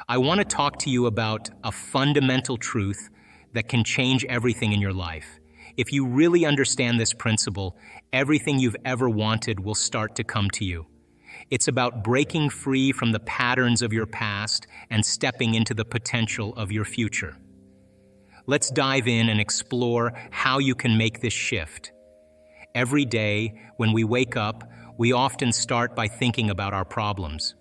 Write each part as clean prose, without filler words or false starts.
I want to talk to you about a fundamental truth that can change everything in your life. If you really understand this principle, everything you've ever wanted will start to come to you. It's about breaking free from the patterns of your past and stepping into the potential of your future. Let's dive in and explore how you can make this shift. Every day, when we wake up, we often start by thinking about our problems.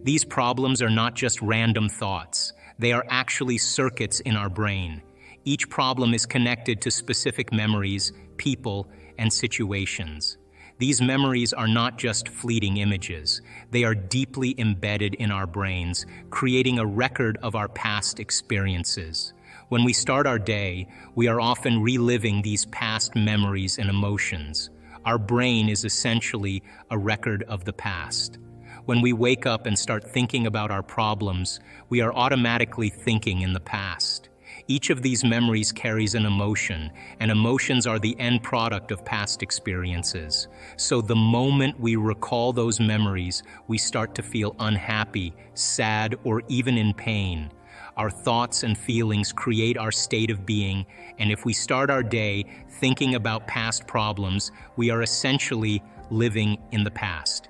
These problems are not just random thoughts. They are actually circuits in our brain. Each problem is connected to specific memories, people, and situations. These memories are not just fleeting images. They are deeply embedded in our brains, creating a record of our past experiences. When we start our day, we are often reliving these past memories and emotions. Our brain is essentially a record of the past. When we wake up and start thinking about our problems, we are automatically thinking in the past. Each of these memories carries an emotion, and emotions are the end product of past experiences. So the moment we recall those memories, we start to feel unhappy, sad, or even in pain. Our thoughts and feelings create our state of being, and if we start our day thinking about past problems, we are essentially living in the past.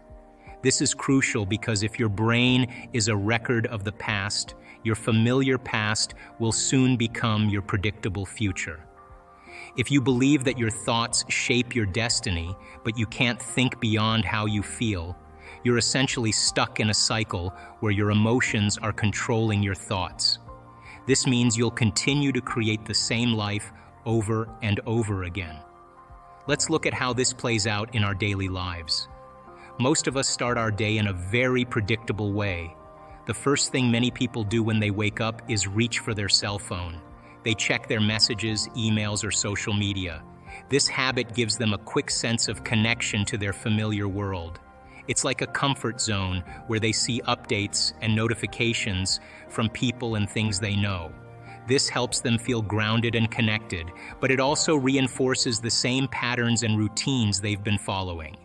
This is crucial because if your brain is a record of the past, your familiar past will soon become your predictable future. If you believe that your thoughts shape your destiny, but you can't think beyond how you feel, you're essentially stuck in a cycle where your emotions are controlling your thoughts. This means you'll continue to create the same life over and over again. Let's look at how this plays out in our daily lives. Most of us start our day in a very predictable way. The first thing many people do when they wake up is reach for their cell phone. They check their messages, emails, or social media. This habit gives them a quick sense of connection to their familiar world. It's like a comfort zone where they see updates and notifications from people and things they know. This helps them feel grounded and connected, but it also reinforces the same patterns and routines they've been following.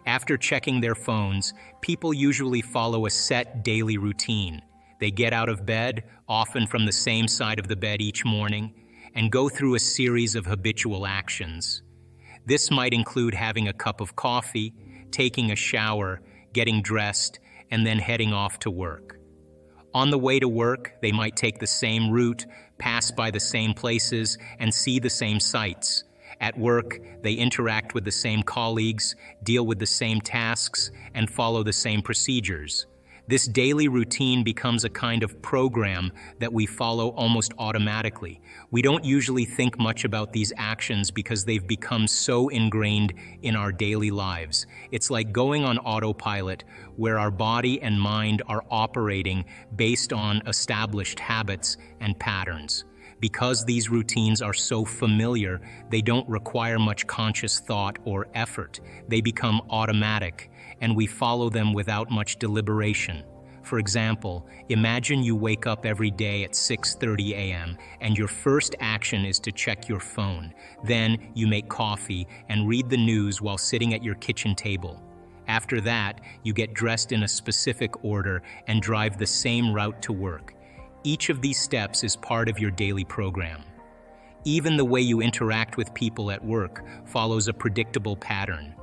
After checking their phones, people usually follow a set daily routine. They get out of bed, often from the same side of the bed each morning, and go through a series of habitual actions. This might include having a cup of coffee, taking a shower, getting dressed, and then heading off to work. On the way to work, they might take the same route, pass by the same places, and see the same sights. At work, they interact with the same colleagues, deal with the same tasks, and follow the same procedures. This daily routine becomes a kind of program that we follow almost automatically. We don't usually think much about these actions because they've become so ingrained in our daily lives. It's like going on autopilot, where our body and mind are operating based on established habits and patterns. Because these routines are so familiar, they don't require much conscious thought or effort. They become automatic, and we follow them without much deliberation. For example, imagine you wake up every day at 6:30 a.m. and your first action is to check your phone. Then you make coffee and read the news while sitting at your kitchen table. After that, you get dressed in a specific order and drive the same route to work. Each of these steps is part of your daily program. Even the way you interact with people at work follows a predictable pattern.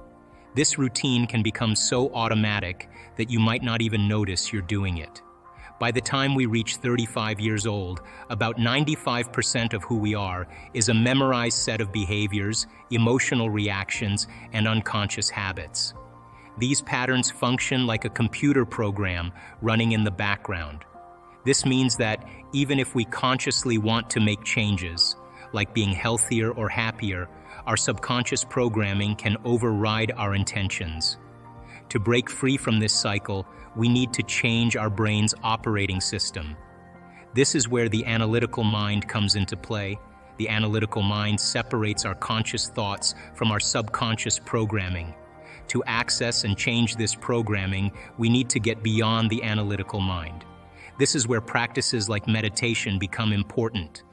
This routine can become so automatic that you might not even notice you're doing it. By the time we reach 35 years old, about 95% of who we are is a memorized set of behaviors, emotional reactions, and unconscious habits. These patterns function like a computer program running in the background. This means that even if we consciously want to make changes, like being healthier or happier, our subconscious programming can override our intentions. To break free from this cycle, we need to change our brain's operating system. This is where the analytical mind comes into play. The analytical mind separates our conscious thoughts from our subconscious programming. To access and change this programming, we need to get beyond the analytical mind. This is where practices like meditation become important.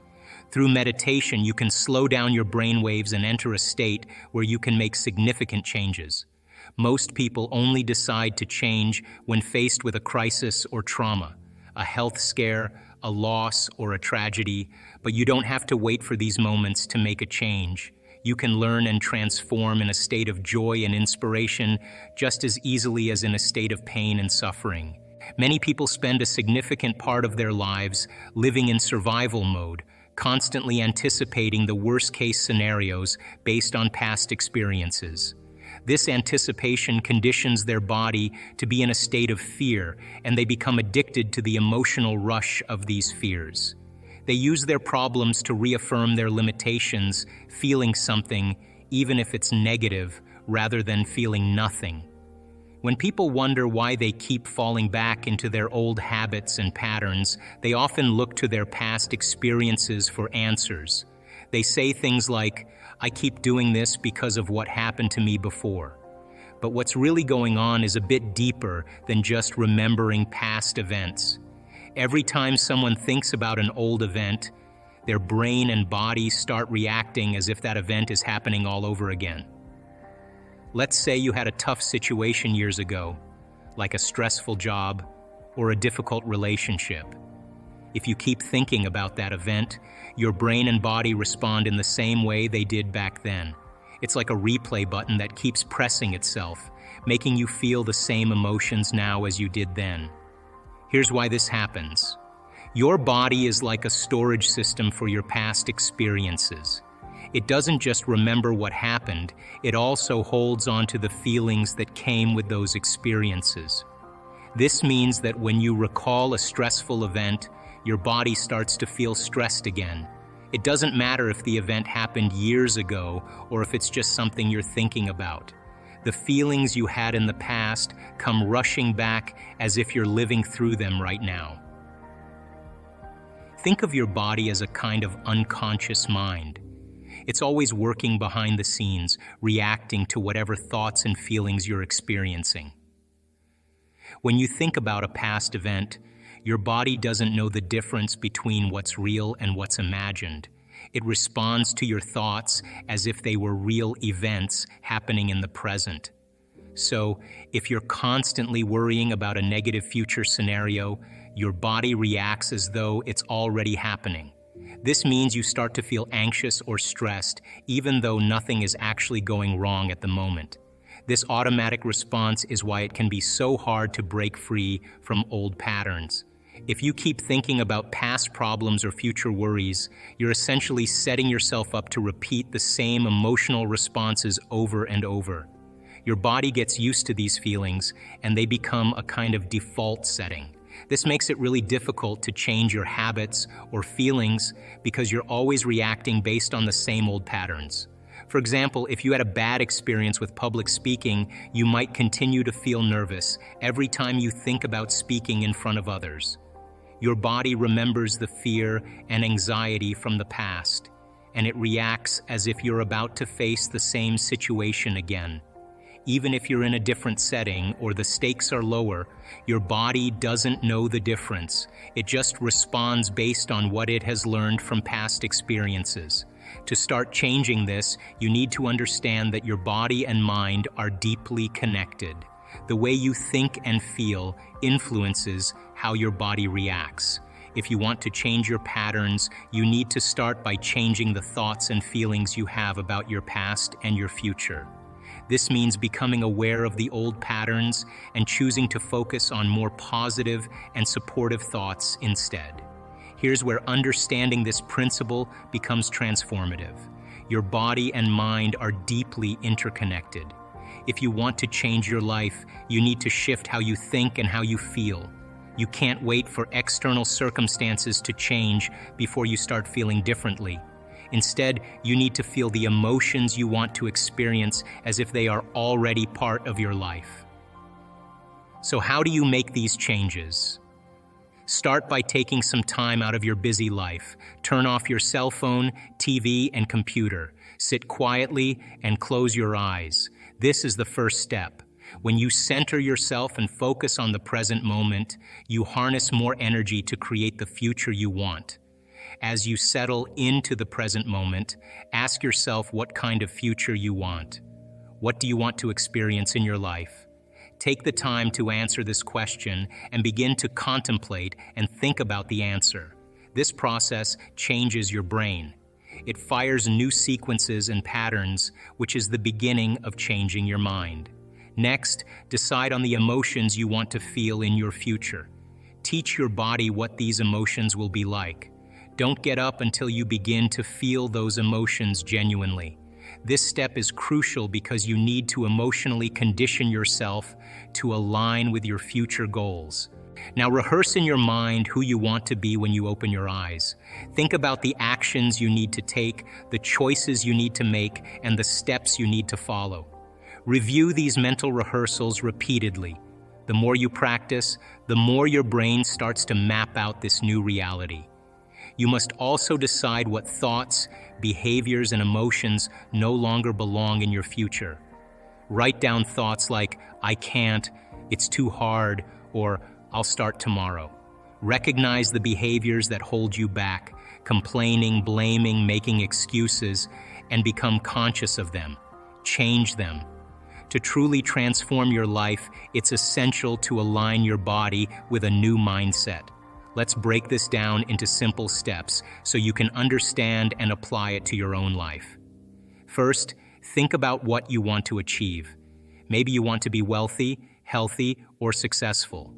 Through meditation, you can slow down your brain waves and enter a state where you can make significant changes. Most people only decide to change when faced with a crisis or trauma. a health scare, a loss, or a tragedy, but you don't have to wait for these moments to make a change. You can learn and transform in a state of joy and inspiration just as easily as in a state of pain and suffering. Many people spend a significant part of their lives living in survival mode, constantly anticipating the worst-case scenarios based on past experiences. This anticipation conditions their body to be in a state of fear, and they become addicted to the emotional rush of these fears. They use their problems to reaffirm their limitations, feeling something, even if it's negative, rather than feeling nothing. When people wonder why they keep falling back into their old habits and patterns, they often look to their past experiences for answers. They say things like, "I keep doing this because of what happened to me before." But what's really going on is a bit deeper than just remembering past events. Every time someone thinks about an old event, their brain and body start reacting as if that event is happening all over again. Let's say you had a tough situation years ago, like a stressful job or a difficult relationship. If you keep thinking about that event, your brain and body respond in the same way they did back then. It's like a replay button that keeps pressing itself, making you feel the same emotions now as you did then. Here's why this happens. Your body is like a storage system for your past experiences. It doesn't just remember what happened, it also holds on to the feelings that came with those experiences. This means that when you recall a stressful event, your body starts to feel stressed again. It doesn't matter if the event happened years ago or if it's just something you're thinking about. The feelings you had in the past come rushing back as if you're living through them right now. Think of your body as a kind of unconscious mind. It's always working behind the scenes, reacting to whatever thoughts and feelings you're experiencing. When you think about a past event, your body doesn't know the difference between what's real and what's imagined. It responds to your thoughts as if they were real events happening in the present. So, if you're constantly worrying about a negative future scenario, your body reacts as though it's already happening. This means you start to feel anxious or stressed, even though nothing is actually going wrong at the moment. This automatic response is why it can be so hard to break free from old patterns. If you keep thinking about past problems or future worries, you're essentially setting yourself up to repeat the same emotional responses over and over. Your body gets used to these feelings, and they become a kind of default setting. This makes it really difficult to change your habits or feelings because you're always reacting based on the same old patterns. For example, if you had a bad experience with public speaking, you might continue to feel nervous every time you think about speaking in front of others. Your body remembers the fear and anxiety from the past, and it reacts as if you're about to face the same situation again. Even if you're in a different setting or the stakes are lower, your body doesn't know the difference. It just responds based on what it has learned from past experiences. To start changing this, you need to understand that your body and mind are deeply connected. The way you think and feel influences how your body reacts. If you want to change your patterns, you need to start by changing the thoughts and feelings you have about your past and your future. This means becoming aware of the old patterns and choosing to focus on more positive and supportive thoughts instead. Here's where understanding this principle becomes transformative. Your body and mind are deeply interconnected. If you want to change your life, you need to shift how you think and how you feel. You can't wait for external circumstances to change before you start feeling differently. Instead, you need to feel the emotions you want to experience as if they are already part of your life. So how do you make these changes? Start by taking some time out of your busy life. Turn off your cell phone, TV, and computer. Sit quietly and close your eyes. This is the first step. When you center yourself and focus on the present moment, you harness more energy to create the future you want. As you settle into the present moment, ask yourself what kind of future you want. What do you want to experience in your life? Take the time to answer this question and begin to contemplate and think about the answer. This process changes your brain. It fires new sequences and patterns, which is the beginning of changing your mind. Next, decide on the emotions you want to feel in your future. Teach your body what these emotions will be like. Don't get up until you begin to feel those emotions genuinely. This step is crucial because you need to emotionally condition yourself to align with your future goals. Now rehearse in your mind who you want to be when you open your eyes. Think about the actions you need to take, the choices you need to make, and the steps you need to follow. Review these mental rehearsals repeatedly. The more you practice, the more your brain starts to map out this new reality. You must also decide what thoughts, behaviors, and emotions no longer belong in your future. Write down thoughts like, "I can't," "it's too hard," or "I'll start tomorrow." Recognize the behaviors that hold you back, complaining, blaming, making excuses, and become conscious of them. Change them. To truly transform your life, it's essential to align your body with a new mindset. Let's break this down into simple steps so you can understand and apply it to your own life. First, think about what you want to achieve. Maybe you want to be wealthy, healthy, or successful.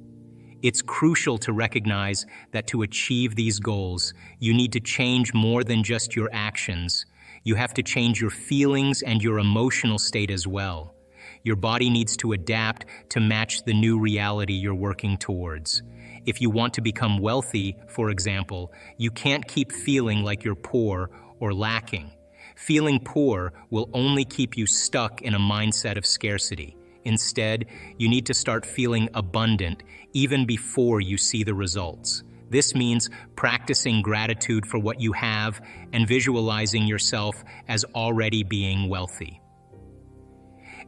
It's crucial to recognize that to achieve these goals, you need to change more than just your actions. You have to change your feelings and your emotional state as well. Your body needs to adapt to match the new reality you're working towards. If you want to become wealthy, for example, you can't keep feeling like you're poor or lacking. Feeling poor will only keep you stuck in a mindset of scarcity. Instead, you need to start feeling abundant even before you see the results. This means practicing gratitude for what you have and visualizing yourself as already being wealthy.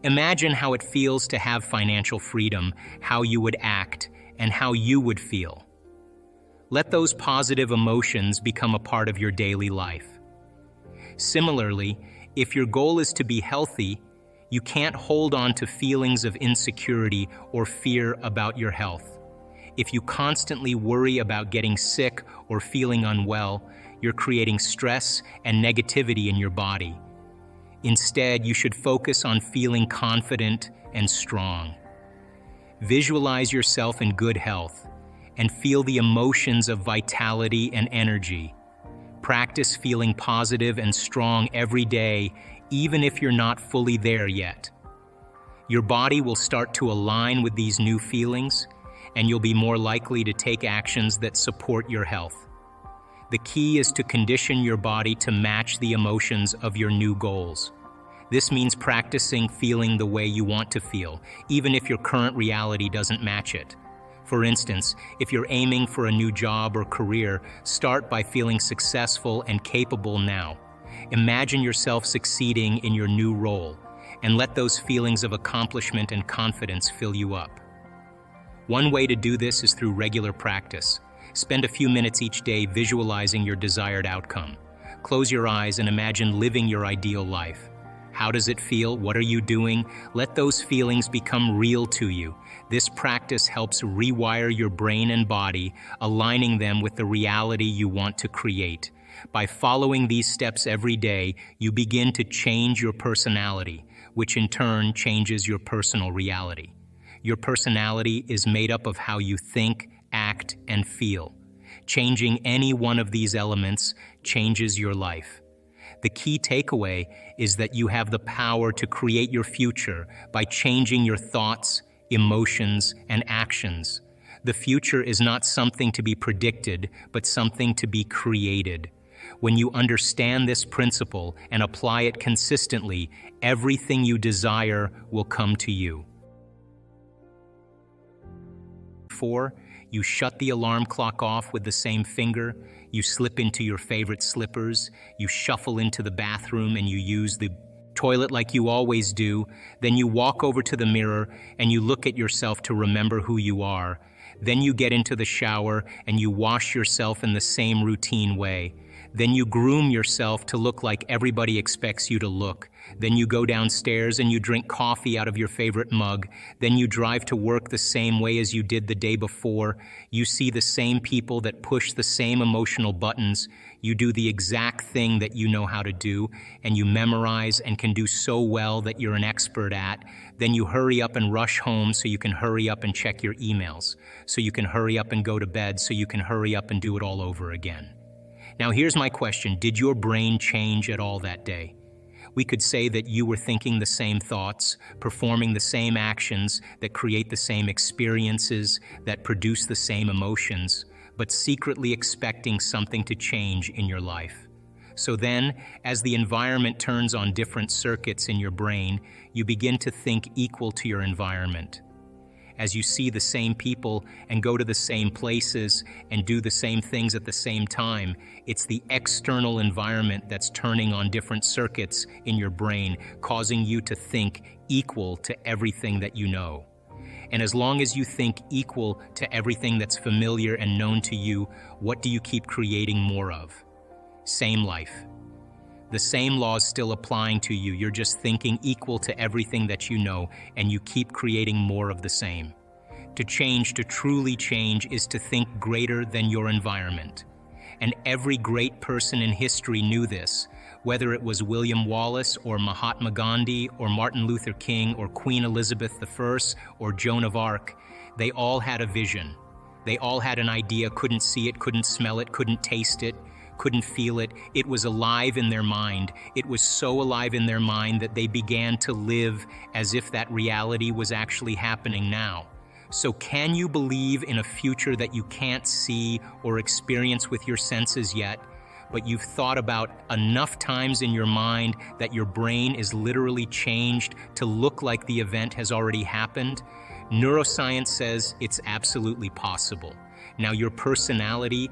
Imagine how it feels to have financial freedom, how you would act, and how you would feel. Let those positive emotions become a part of your daily life. Similarly, if your goal is to be healthy, you can't hold on to feelings of insecurity or fear about your health. If you constantly worry about getting sick or feeling unwell, you're creating stress and negativity in your body. Instead, you should focus on feeling confident and strong. Visualize yourself in good health and feel the emotions of vitality and energy. Practice feeling positive and strong every day, even if you're not fully there yet. Your body will start to align with these new feelings, and you'll be more likely to take actions that support your health. The key is to condition your body to match the emotions of your new goals. This means practicing feeling the way you want to feel, even if your current reality doesn't match it. For instance, if you're aiming for a new job or career, start by feeling successful and capable now. Imagine yourself succeeding in your new role, and let those feelings of accomplishment and confidence fill you up. One way to do this is through regular practice. Spend a few minutes each day visualizing your desired outcome. Close your eyes and imagine living your ideal life. How does it feel? What are you doing? Let those feelings become real to you. This practice helps rewire your brain and body, aligning them with the reality you want to create. By following these steps every day, you begin to change your personality, which in turn changes your personal reality. Your personality is made up of how you think, act, and feel. Changing any one of these elements changes your life. The key takeaway is that you have the power to create your future by changing your thoughts, emotions, and actions. The future is not something to be predicted, but something to be created. When you understand this principle and apply it consistently, everything you desire will come to you. 4. You shut the alarm clock off with the same finger, you slip into your favorite slippers, you shuffle into the bathroom and you use the toilet like you always do, then you walk over to the mirror and you look at yourself to remember who you are. Then you get into the shower and you wash yourself in the same routine way. Then you groom yourself to look like everybody expects you to look. Then you go downstairs and you drink coffee out of your favorite mug. Then you drive to work the same way as you did the day before. You see the same people that push the same emotional buttons. You do the exact thing that you know how to do, and you memorize and can do so well that you're an expert at. Then you hurry up and rush home so you can hurry up and check your emails, so you can hurry up and go to bed, so you can hurry up and do it all over again. Now here's my question, did your brain change at all that day? We could say that you were thinking the same thoughts, performing the same actions that create the same experiences, that produce the same emotions, but secretly expecting something to change in your life. So then, as the environment turns on different circuits in your brain, you begin to think equal to your environment. As you see the same people and go to the same places and do the same things at the same time, it's the external environment that's turning on different circuits in your brain, causing you to think equal to everything that you know. And as long as you think equal to everything that's familiar and known to you, what do you keep creating more of? Same life. The same law's still applying to you. You're just thinking equal to everything that you know, and you keep creating more of the same. To change, to truly change, is to think greater than your environment. And every great person in history knew this, whether it was William Wallace or Mahatma Gandhi or Martin Luther King or Queen Elizabeth I or Joan of Arc. They all had a vision. They all had an idea, couldn't see it, couldn't smell it, couldn't taste it, couldn't feel it. It was alive in their mind. It was so alive in their mind that they began to live as if that reality was actually happening now. So can you believe in a future that you can't see or experience with your senses yet, but you've thought about enough times in your mind that your brain is literally changed to look like the event has already happened? Neuroscience says it's absolutely possible. Now your personality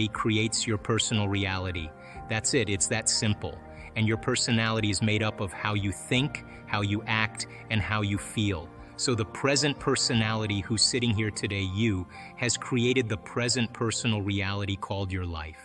creates your personal reality. That's it, it's that simple. And your personality is made up of how you think, how you act, and how you feel. So the present personality who's sitting here today, you, has created the present personal reality called your life.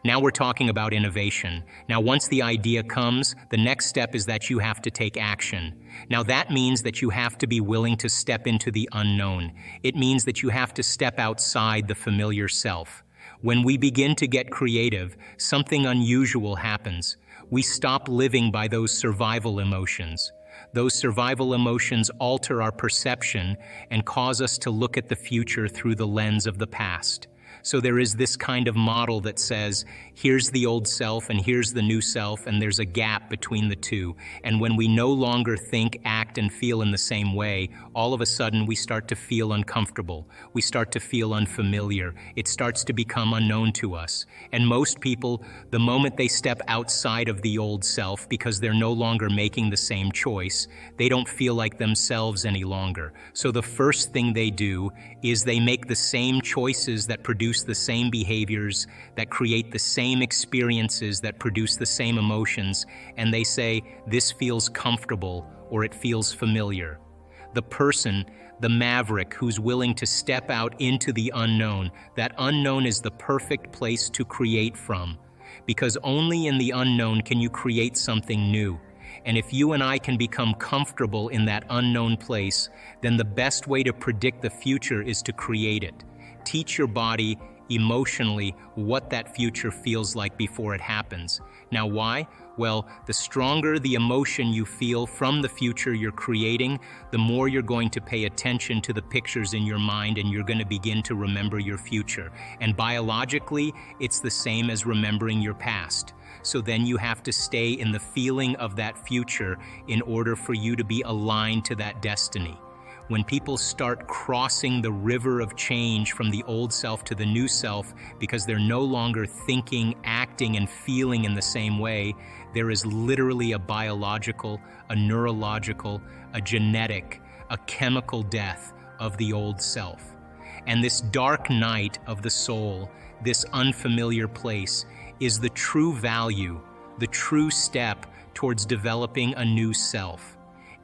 Now we're talking about innovation. Now once the idea comes, the next step is that you have to take action. Now that means that you have to be willing to step into the unknown. It means that you have to step outside the familiar self. When we begin to get creative, something unusual happens. We stop living by those survival emotions. Those survival emotions alter our perception and cause us to look at the future through the lens of the past. So there is this kind of model that says, here's the old self and here's the new self, and there's a gap between the two. And when we no longer think, act, and feel in the same way, all of a sudden we start to feel uncomfortable. We start to feel unfamiliar. It starts to become unknown to us. And most people, the moment they step outside of the old self, because they're no longer making the same choice, they don't feel like themselves any longer. So the first thing they do is they make the same choices that produce the same behaviors, that create the same experiences, that produce the same emotions, and they say, this feels comfortable or it feels familiar. The person, the maverick who's willing to step out into the unknown, that unknown is the perfect place to create from, because only in the unknown can you create something new. And if you and I can become comfortable in that unknown place, then the best way to predict the future is to create it. Teach your body emotionally what that future feels like before it happens. Now why? Well, the stronger the emotion you feel from the future you're creating, the more you're going to pay attention to the pictures in your mind, and you're going to begin to remember your future. And biologically, it's the same as remembering your past. So then you have to stay in the feeling of that future in order for you to be aligned to that destiny. When people start crossing the river of change from the old self to the new self because they're no longer thinking, acting, and feeling in the same way, there is literally a biological, a neurological, a genetic, a chemical death of the old self. And this dark night of the soul, this unfamiliar place, is the true value, the true step towards developing a new self.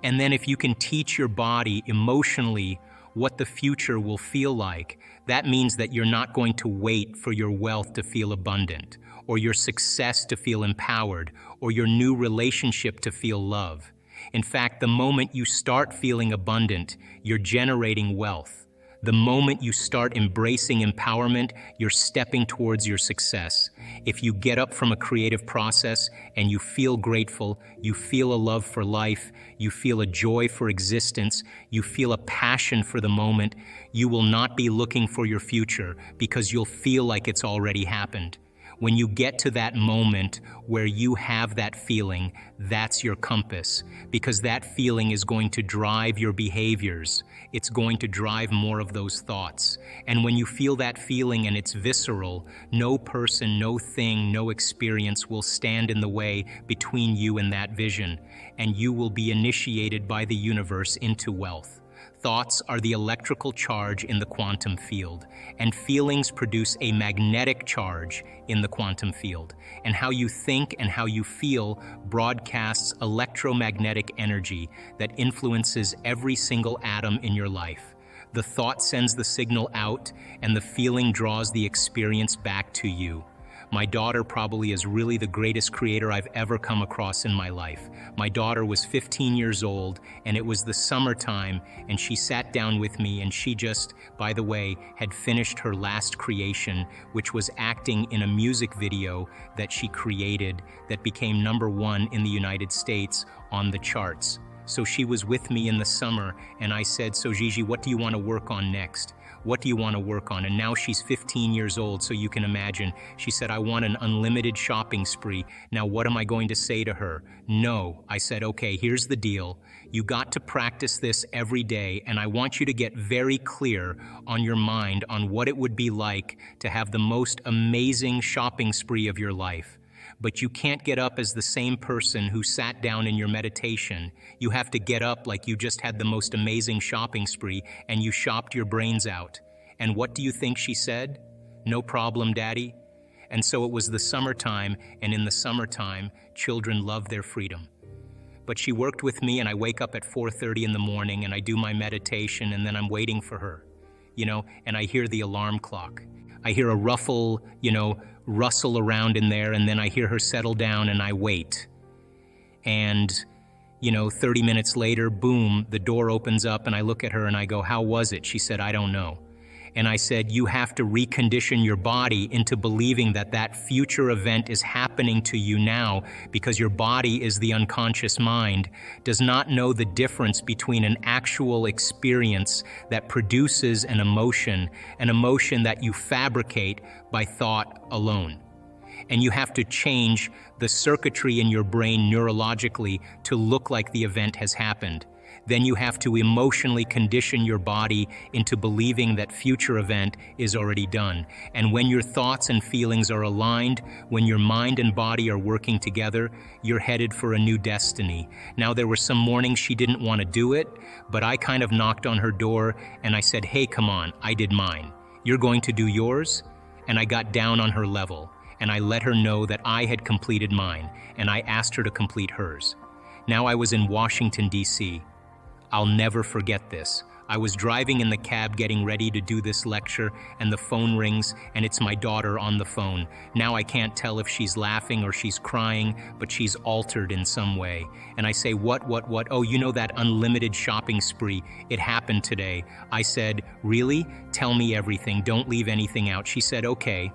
And then if you can teach your body emotionally what the future will feel like. That means that you're not going to wait for your wealth to feel abundant, or your success to feel empowered, or your new relationship to feel love. In fact, the moment you start feeling abundant, you're generating wealth. The moment you start embracing empowerment, you're stepping towards your success. If you get up from a creative process and you feel grateful, you feel a love for life, you feel a joy for existence, you feel a passion for the moment, you will not be looking for your future because you'll feel like it's already happened. When you get to that moment where you have that feeling, that's your compass, because that feeling is going to drive your behaviors. It's going to drive more of those thoughts. And when you feel that feeling and it's visceral, no person, no thing, no experience will stand in the way between you and that vision, and you will be initiated by the universe into wealth. Thoughts are the electrical charge in the quantum field, and feelings produce a magnetic charge in the quantum field. And how you think and how you feel broadcasts electromagnetic energy that influences every single atom in your life. The thought sends the signal out, and the feeling draws the experience back to you. My daughter probably is really the greatest creator I've ever come across in my life. My daughter was 15 years old, and it was the summertime, and she sat down with me, and she just, by the way, had finished her last creation, which was acting in a music video that she created that became #1 in the United States on the charts. So she was with me in the summer, and I said, "So Gigi, what do you want to work on next? What do you want to work on?" And now she's 15 years old, so you can imagine. She said, "I want an unlimited shopping spree." Now, what am I going to say to her? No. I said, "Okay, here's the deal. You got to practice this every day, and I want you to get very clear on your mind on what it would be like to have the most amazing shopping spree of your life. But you can't get up as the same person who sat down in your meditation. You have to get up like you just had the most amazing shopping spree and you shopped your brains out." And what do you think she said? "No problem, Daddy." And so it was the summertime, and in the summertime, children love their freedom. But she worked with me, and I wake up at 4:30 in the morning and I do my meditation, and then I'm waiting for her, and I hear the alarm clock. I hear a rustle around in there, and then I hear her settle down, and I wait. And, 30 minutes later, boom, the door opens up, and I look at her and I go, "How was it?" She said, "I don't know." And I said, "You have to recondition your body into believing that that future event is happening to you now, because your body is the unconscious mind, does not know the difference between an actual experience that produces an emotion that you fabricate by thought alone. And you have to change the circuitry in your brain neurologically to look like the event has happened. Then you have to emotionally condition your body into believing that future event is already done. And when your thoughts and feelings are aligned, when your mind and body are working together, you're headed for a new destiny." Now, there were some mornings she didn't want to do it, but I kind of knocked on her door and I said, "Hey, come on, I did mine. You're going to do yours?" And I got down on her level, and I let her know that I had completed mine, and I asked her to complete hers. Now I was in Washington, D.C. I'll never forget this. I was driving in the cab getting ready to do this lecture, and the phone rings, and it's my daughter on the phone. Now I can't tell if she's laughing or she's crying, but she's altered in some way. And I say, what? "Oh, that unlimited shopping spree. It happened today." I said, "Really? Tell me everything. Don't leave anything out." She said, "Okay."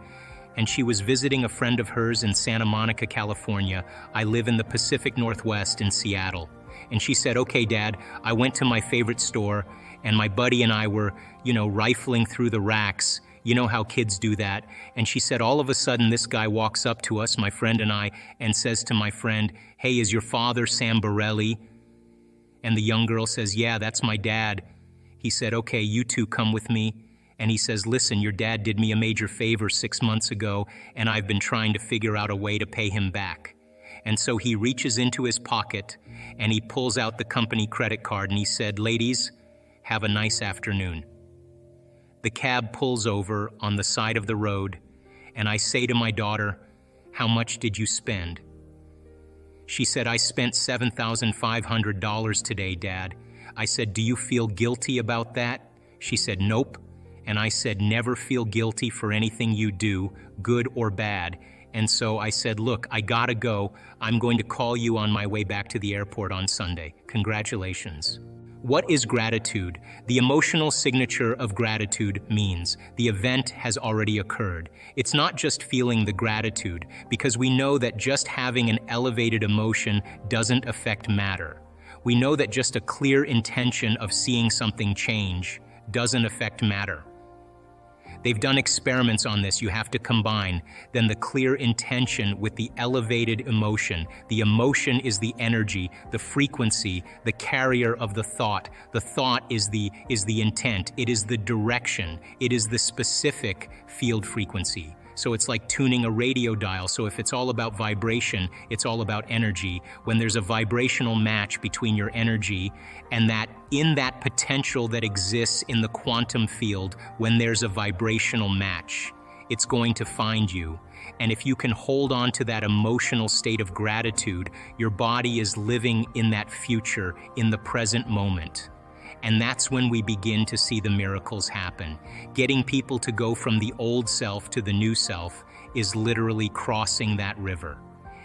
And she was visiting a friend of hers in Santa Monica, California. I live in the Pacific Northwest in Seattle. And she said, "Okay, Dad, I went to my favorite store, and my buddy and I were, rifling through the racks. You know how kids do that." And she said, all of a sudden, this guy walks up to us, my friend and I, and says to my friend, "Hey, is your father Sam Borelli?" And the young girl says, "Yeah, that's my dad." He said, "Okay, you two come with me." And he says, "Listen, your dad did me a major favor 6 months ago, and I've been trying to figure out a way to pay him back." And so he reaches into his pocket and he pulls out the company credit card and he said, "Ladies, have a nice afternoon." The cab pulls over on the side of the road, and I say to my daughter, "How much did you spend?" She said, "I spent $7,500 today, Dad." I said, "Do you feel guilty about that?" She said, nope. And I said, never feel guilty for anything you do, good or bad. And so I said, look, I gotta go. I'm going to call you on my way back to the airport on Sunday. Congratulations. What is gratitude? The emotional signature of gratitude means the event has already occurred. It's not just feeling the gratitude, because we know that just having an elevated emotion doesn't affect matter. We know that just a clear intention of seeing something change doesn't affect matter. They've done experiments on this. You have to combine then the clear intention with the elevated emotion. The emotion is the energy, the frequency, the carrier of the thought. The thought is the intent. It is the direction. It is the specific field frequency. So it's like tuning a radio dial. So if it's all about vibration, it's all about energy. When there's a vibrational match between your energy and that in that potential that exists in the quantum field, when there's a vibrational match, it's going to find you. And if you can hold on to that emotional state of gratitude, your body is living in that future, in the present moment. And that's when we begin to see the miracles happen. Getting people to go from the old self to the new self is literally crossing that river.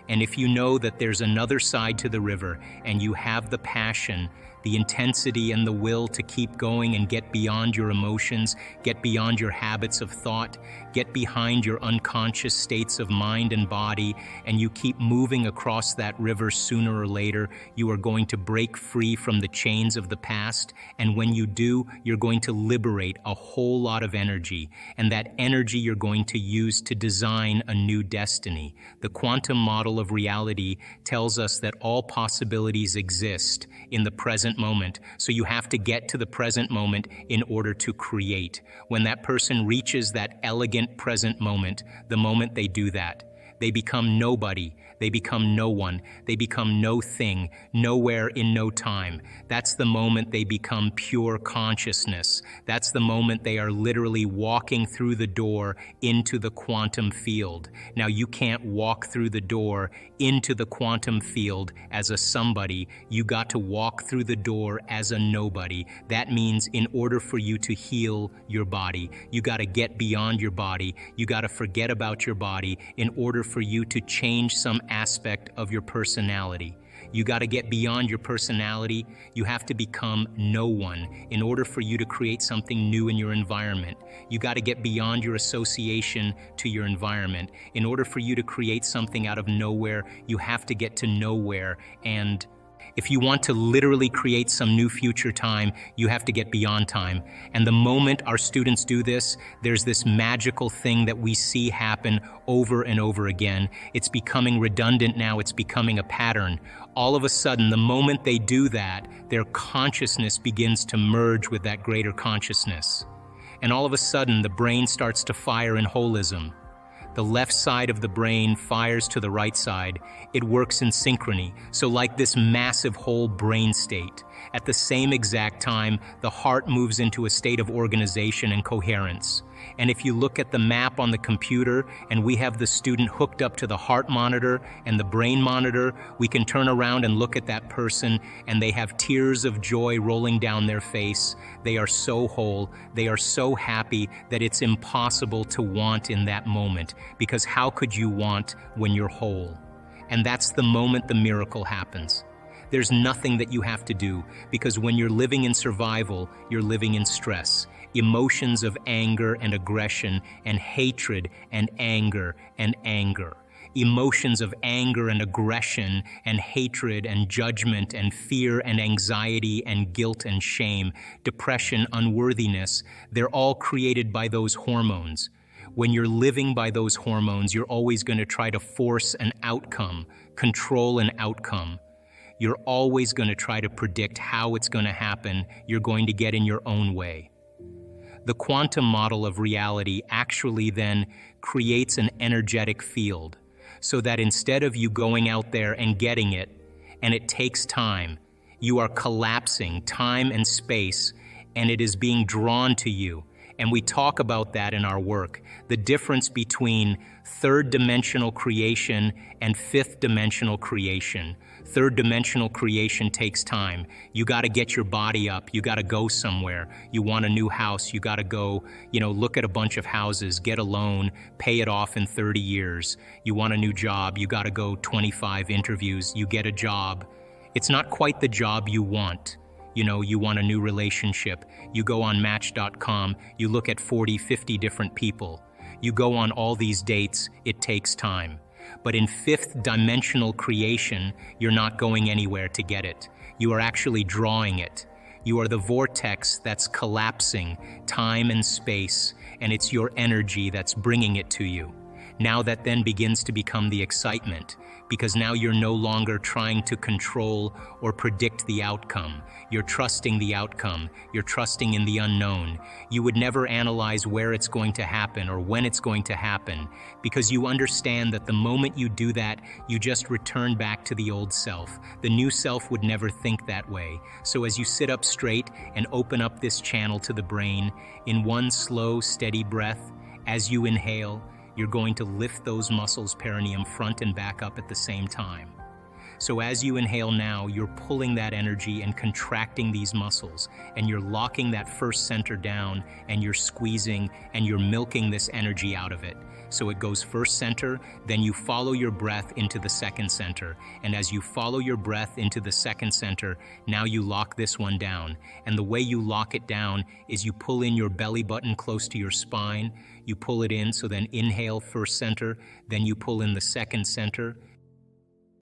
And if you know that there's another side to the river and you have the passion, the intensity and the will to keep going and get beyond your emotions, get beyond your habits of thought, get behind your unconscious states of mind and body, and you keep moving across that river, sooner or later, you are going to break free from the chains of the past. And when you do, you're going to liberate a whole lot of energy. And that energy you're going to use to design a new destiny. The quantum model of reality tells us that all possibilities exist in the present moment. So you have to get to the present moment in order to create. When that person reaches that elegant present moment, the moment they do that, they become nobody, they become no one, they become no thing, nowhere in no time. That's the moment they become pure consciousness. That's the moment they are literally walking through the door into the quantum field. Now, you can't walk through the door into the quantum field as a somebody. You got to walk through the door as a nobody. That means in order for you to heal your body, you got to get beyond your body. You got to forget about your body in order for you to change some aspect of your personality. You got to get beyond your personality. You have to become no one in order for you to create something new in your environment. You got to get beyond your association to your environment. In order for you to create something out of nowhere, you have to get to nowhere. And if you want to literally create some new future time, you have to get beyond time. And the moment our students do this, there's this magical thing that we see happen over and over again. It's becoming redundant now. It's becoming a pattern. All of a sudden, the moment they do that, their consciousness begins to merge with that greater consciousness. And all of a sudden, the brain starts to fire in holism. The left side of the brain fires to the right side. It works in synchrony, so like this massive whole brain state. At the same exact time, the heart moves into a state of organization and coherence. And if you look at the map on the computer and we have the student hooked up to the heart monitor and the brain monitor, we can turn around and look at that person and they have tears of joy rolling down their face. They are so whole, they are so happy that it's impossible to want in that moment, because how could you want when you're whole? And that's the moment the miracle happens. There's nothing that you have to do, because when you're living in survival, you're living in stress. Emotions of anger and aggression and hatred and anger and anger. Emotions of anger and aggression and hatred and judgment and fear and anxiety and guilt and shame, depression, unworthiness, they're all created by those hormones. When you're living by those hormones, you're always going to try to force an outcome, control an outcome. You're always going to try to predict how it's going to happen. You're going to get in your own way. The quantum model of reality actually then creates an energetic field, so that instead of you going out there and getting it, and it takes time, you are collapsing time and space, and it is being drawn to you. And we talk about that in our work, the difference between third dimensional creation and fifth dimensional creation. Third dimensional creation takes time. You got to get your body up. You got to go somewhere. You want a new house. You got to go, look at a bunch of houses, get a loan, pay it off in 30 years. You want a new job. You got to go 25 interviews. You get a job. It's not quite the job you want. You want a new relationship. You go on Match.com, you look at 40, 50 different people. You go on all these dates, it takes time. But in fifth dimensional creation, you're not going anywhere to get it. You are actually drawing it. You are the vortex that's collapsing time and space, and it's your energy that's bringing it to you. Now that then begins to become the excitement, because now you're no longer trying to control or predict the outcome. You're trusting the outcome. You're trusting in the unknown. You would never analyze where it's going to happen or when it's going to happen, because you understand that the moment you do that, you just return back to the old self. The new self would never think that way. So as you sit up straight and open up this channel to the brain, in one slow, steady breath, as you inhale, you're going to lift those muscles, perineum, front and back up at the same time. So as you inhale now, you're pulling that energy and contracting these muscles, and you're locking that first center down, and you're squeezing, and you're milking this energy out of it. So it goes first center, then you follow your breath into the second center. And as you follow your breath into the second center, now you lock this one down. And the way you lock it down is you pull in your belly button close to your spine. You pull it in, so then inhale first center, then you pull in the second center.